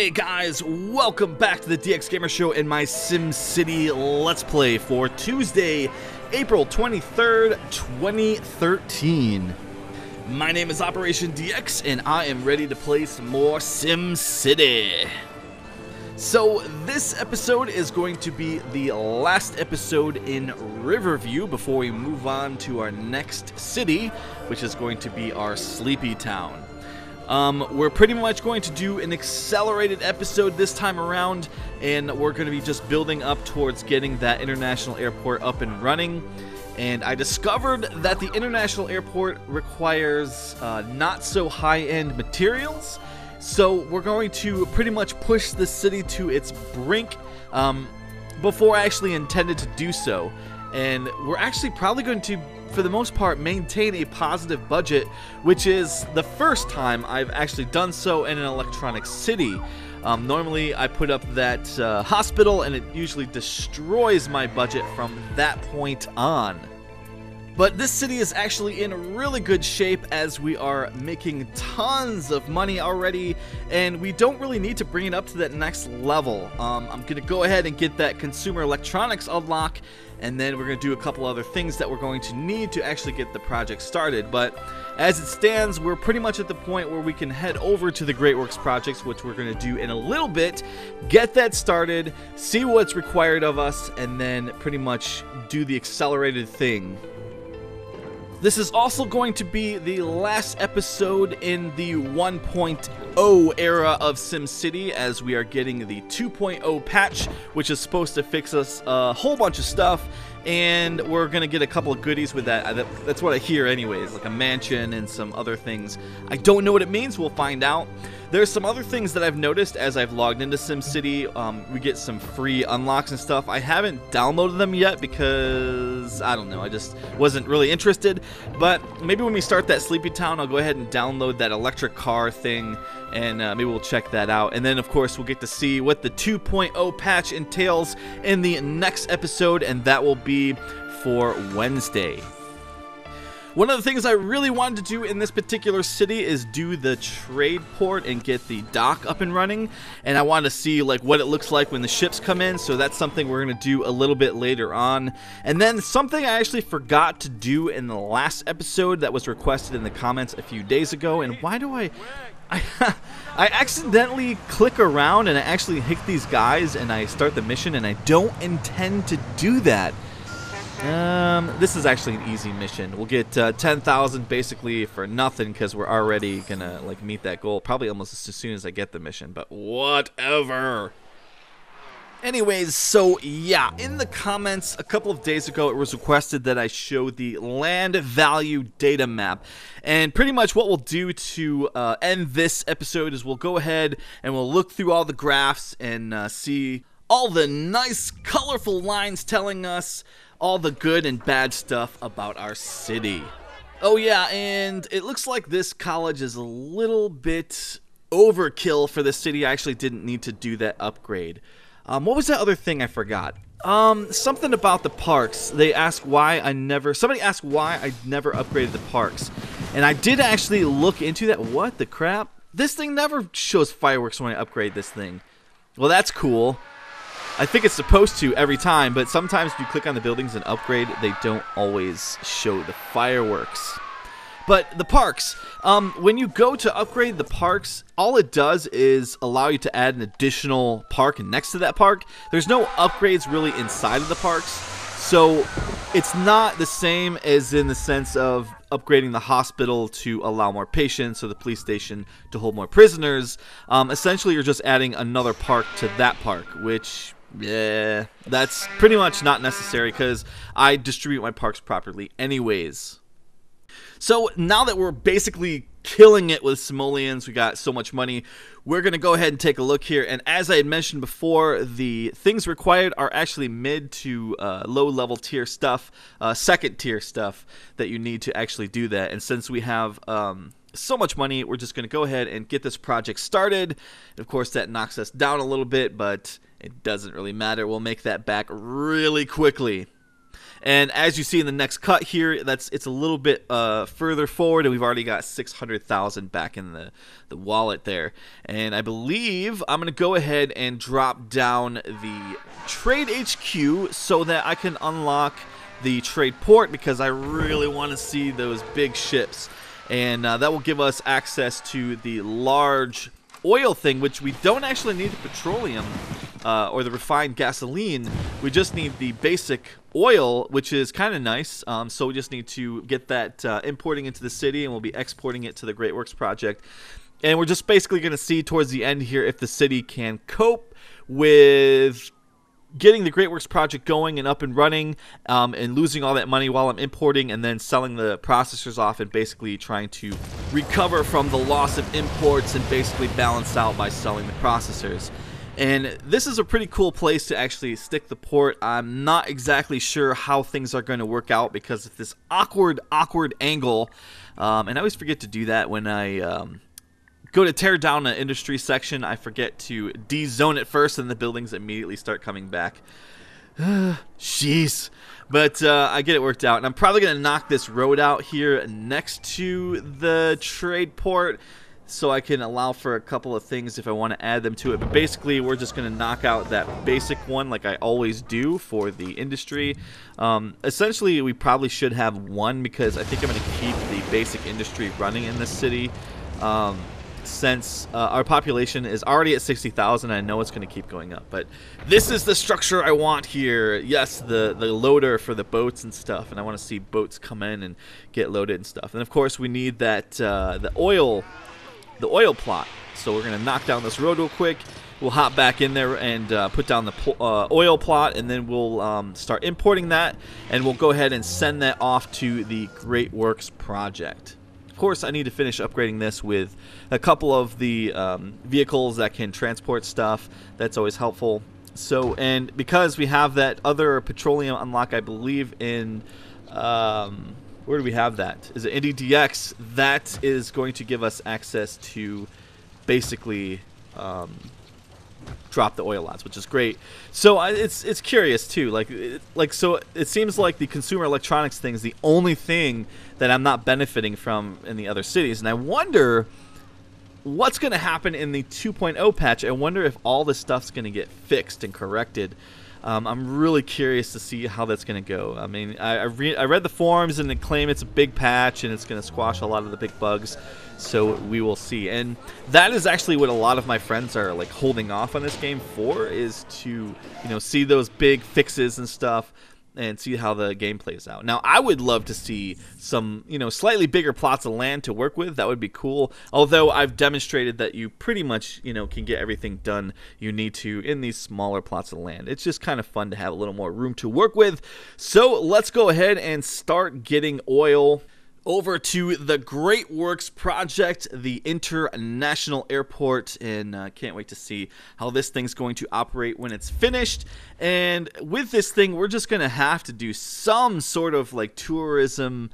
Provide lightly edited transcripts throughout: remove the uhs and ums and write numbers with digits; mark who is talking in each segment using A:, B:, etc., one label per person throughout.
A: Hey guys, welcome back to the DX Gamer Show and my SimCity Let's Play for Tuesday, April 23rd, 2013. My name is OperationDx and I am ready to play some more SimCity. So this episode is going to be the last episode in Riverview before we move on to our next city, which is going to be our Sleepy Town. We're pretty much going to do an accelerated episode this time around, and we're going to be just building up towards getting that international airport up and running. And I discovered that the international airport requires not so high-end materials, so we're going to pretty much push the city to its brink before I actually intended to do so. And we're actually probably going to, for the most part, maintain a positive budget, which is the first time I've actually done so in an electronic city. Normally I put up that hospital and it usually destroys my budget from that point on. But this city is actually in really good shape as we are making tons of money already, and we don't really need to bring it up to that next level. I'm going to go ahead and get that consumer electronics unlock, and then we're going to do a couple other things that we're going to need to actually get the project started. But as it stands, we're pretty much at the point where we can head over to the Great Works projects, which we're going to do in a little bit, get that started, see what's required of us, and then pretty much do the accelerated thing. This is also going to be the last episode in the 1.0 era of SimCity, as we are getting the 2.0 patch, which is supposed to fix us a whole bunch of stuff, and we're going to get a couple of goodies with that. That's what I hear anyways, like a mansion and some other things. I don't know what it means, we'll find out. There's some other things that I've noticed as I've logged into SimCity. We get some free unlocks and stuff. I haven't downloaded them yet because, I don't know, I just wasn't really interested. But maybe when we start that Sleepy Town, I'll go ahead and download that electric car thing, and maybe we'll check that out. And then, of course, we'll get to see what the 2.0 patch entails in the next episode, and that will be for Wednesday. One of the things I really wanted to do in this particular city is do the trade port and get the dock up and running, and I wanted to see like what it looks like when the ships come in, so that's something we're going to do a little bit later on. And then something I actually forgot to do in the last episode that was requested in the comments a few days ago, and why do I accidentally click around and I actually hit these guys and I start the mission, and I don't intend to do that. This is actually an easy mission. We'll get 10,000 basically for nothing because we're already gonna like meet that goal probably almost as soon as I get the mission, but whatever. Anyways, so yeah, in the comments a couple of days ago it was requested that I show the land value data map, and pretty much what we'll do to end this episode is we'll go ahead and we'll look through all the graphs and see all the nice colorful lines telling us all the good and bad stuff about our city. Oh yeah, and it looks like this college is a little bit overkill for the city. I actually didn't need to do that upgrade. What was that other thing I forgot? Something about the parks. They asked why somebody asked why I never upgraded the parks. And I did actually look into that. What the crap? This thing never shows fireworks when I upgrade this thing. Well, that's cool. I think it's supposed to every time, but sometimes if you click on the buildings and upgrade, they don't always show the fireworks. But the parks, when you go to upgrade the parks, all it does is allow you to add an additional park next to that park. There's no upgrades really inside of the parks, so it's not the same as in the sense of upgrading the hospital to allow more patients or the police station to hold more prisoners. Essentially, you're just adding another park to that park, which... yeah, that's pretty much not necessary because I distribute my parks properly anyways. So now that we're basically killing it with simoleons, we got so much money, we're going to go ahead and take a look here. And as I had mentioned before, the things required are actually mid to low level tier stuff, second tier stuff that you need to actually do that. And since we have so much money, we're just going to go ahead and get this project started. Of course, that knocks us down a little bit, but it doesn't really matter. We'll make that back really quickly. And as you see in the next cut here, it's a little bit further forward, and we've already got 600,000 back in the wallet there. And I believe I'm going to go ahead and drop down the trade HQ so that I can unlock the trade port, because I really want to see those big ships. And that will give us access to the large oil thing, which we don't actually need the petroleum or the refined gasoline. We just need the basic oil, which is kind of nice. So we just need to get that importing into the city, and we'll be exporting it to the Great Works project. And we're just basically going to see towards the end here if the city can cope with getting the Great Works project going and up and running, and losing all that money while I'm importing, and then selling the processors off, and basically trying to recover from the loss of imports and basically balance out by selling the processors. And this is a pretty cool place to actually stick the port. I'm not exactly sure how things are going to work out because of this awkward angle, and I always forget to do that when I go to tear down an industry section. I forget to de-zone it first, and the buildings immediately start coming back. Jeez. But I get it worked out. And I'm probably going to knock this road out here next to the trade port, so I can allow for a couple of things if I want to add them to it. But basically, we're just going to knock out that basic one like I always do for the industry. Essentially, we probably should have one, because I think I'm going to keep the basic industry running in this city. Since our population is already at 60,000, I know it's going to keep going up. But this is the structure I want here. Yes, the loader for the boats and stuff, and I want to see boats come in and get loaded and stuff. And of course, we need that the oil plot. So we're going to knock down this road real quick. We'll hop back in there and put down the oil plot, and then we'll start importing that, and we'll go ahead and send that off to the Great Works project. Of course, I need to finish upgrading this with a couple of the vehicles that can transport stuff. That's always helpful. So, and because we have that other petroleum unlock, I believe in, where do we have that? Is it Untitled? That is going to give us access to basically drop the oil lots, which is great. So it's curious too. So it seems like the consumer electronics thing is the only thing that I'm not benefiting from in the other cities, and I wonder what's going to happen in the 2.0 patch. I wonder if all this stuff's going to get fixed and corrected. I'm really curious to see how that's going to go. I mean, I read the forums, and they claim it's a big patch and it's going to squash a lot of the big bugs. So we will see. And that is actually what a lot of my friends are like holding off on this game for, is to, see those big fixes and stuff and see how the game plays out. Now, I would love to see some, slightly bigger plots of land to work with. That would be cool. Although I've demonstrated that you pretty much, can get everything done you need to in these smaller plots of land. It's just kind of fun to have a little more room to work with. So let's go ahead and start getting oil over to the Great Works project, the international airport, and can't wait to see how this thing's going to operate when it's finished. And with this thing, we're just going to have to do some sort of like tourism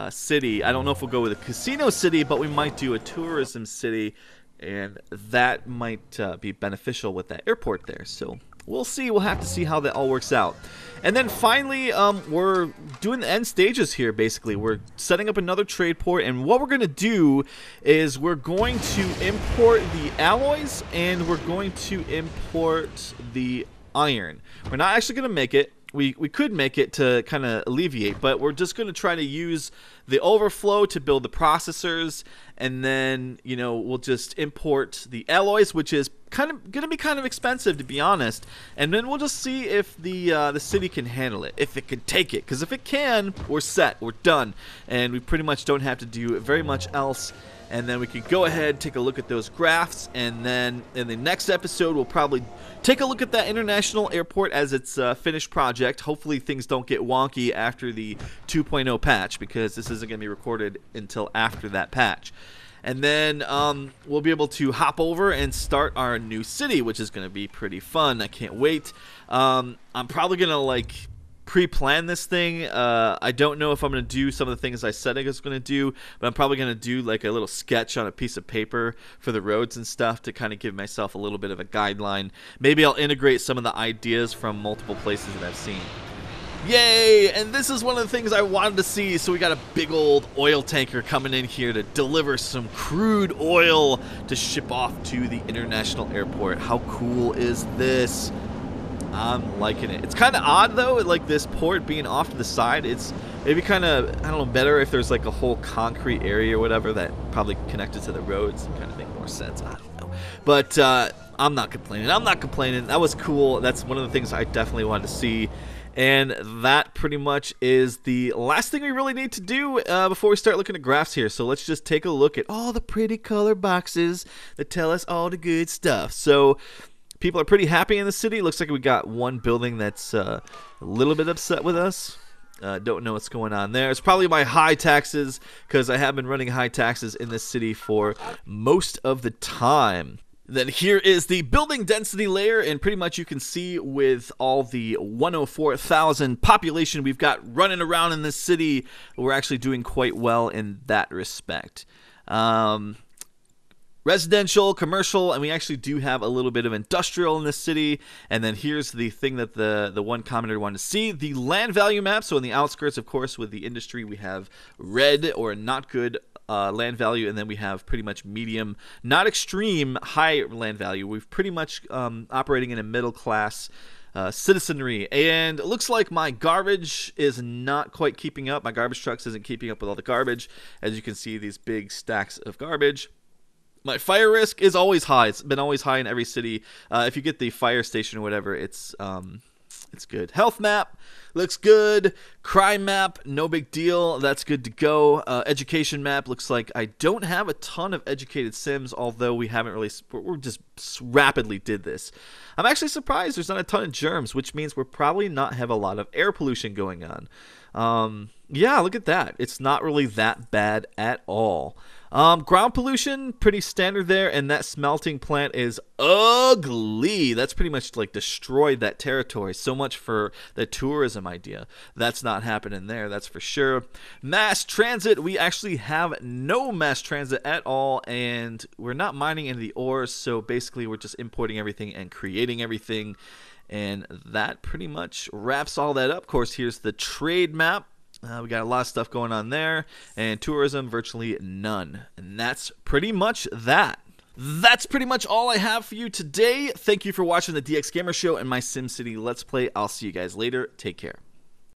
A: city. I don't know if we'll go with a casino city, but we might do a tourism city, and that might be beneficial with that airport there. So we'll see. We'll have to see how that all works out. And then finally, we're doing the end stages here, basically. We're setting up another trade port, and what we're going to do is we're going to import the alloys, and we're going to import the iron. We're not actually going to make it. We could make it to kind of alleviate, but we're just going to try to use the overflow to build the processors, and then, we'll just import the alloys, which is kind of going to be kind of expensive, to be honest. And then we'll just see if the city can handle it, if it can take it. Because if it can, we're set, we're done, and we pretty much don't have to do very much else. And then we can go ahead, take a look at those graphs, and then in the next episode, we'll probably take a look at that international airport as its finished project. Hopefully things don't get wonky after the 2.0 patch, because this isn't going to be recorded until after that patch. And then we'll be able to hop over and start our new city, which is going to be pretty fun. I can't wait. I'm probably going to pre-plan this thing. I don't know if I'm going to do some of the things I said I was going to do, but I'm probably going to do like a little sketch on a piece of paper for the roads and stuff to kind of give myself a little bit of a guideline. Maybe I'll integrate some of the ideas from multiple places that I've seen. Yay! And this is one of the things I wanted to see. So we got a big old oil tanker coming in here to deliver some crude oil to ship off to the international airport. How cool is this? I'm liking it. It's kind of odd though, like this port being off to the side. It's maybe kind of, I don't know, better if there's like a whole concrete area or whatever that probably connected to the roads. Kind of make more sense. I don't know. But I'm not complaining. I'm not complaining. That was cool. That's one of the things I definitely wanted to see. And that pretty much is the last thing we really need to do before we start looking at graphs here. So let's just take a look at all the pretty color boxes that tell us all the good stuff. So people are pretty happy in the city. Looks like we got one building that's a little bit upset with us. Don't know what's going on there. It's probably my high taxes, because I have been running high taxes in this city for most of the time. Then here is the building density layer, and pretty much you can see with all the 104,000 population we've got running around in this city, we're actually doing quite well in that respect. Residential, commercial, and we actually do have a little bit of industrial in this city. And then here's the thing that the one commenter wanted to see, the land value map. So in the outskirts, of course, with the industry, we have red or not good land value, and then we have pretty much medium, not extreme, high land value. We've pretty much operating in a middle class citizenry, and it looks like my garbage is not quite keeping up. My garbage trucks isn't keeping up with all the garbage. As you can see, these big stacks of garbage. My fire risk is always high. It's been always high in every city. If you get the fire station or whatever, it's good. Health map looks good. Crime map, no big deal. That's good to go. Education map looks like I don't have a ton of educated Sims, although we haven't really. We're just rapidly did this. I'm actually surprised there's not a ton of germs, which means we're probably not have a lot of air pollution going on. Yeah, look at that. It's not really that bad at all. Ground pollution, pretty standard there, and that smelting plant is ugly. That's pretty much like destroyed that territory. So much for the tourism idea. That's not happening there, that's for sure. Mass transit, we actually have no mass transit at all, and we're not mining any of the ores, so basically we're just importing everything and creating everything, and that pretty much wraps all that up. Of course, here's the trade map. We got a lot of stuff going on there, and tourism, virtually none. And that's pretty much that. That's pretty much all I have for you today. Thank you for watching the DX Gamer Show and my SimCity Let's Play. I'll see you guys later. Take care.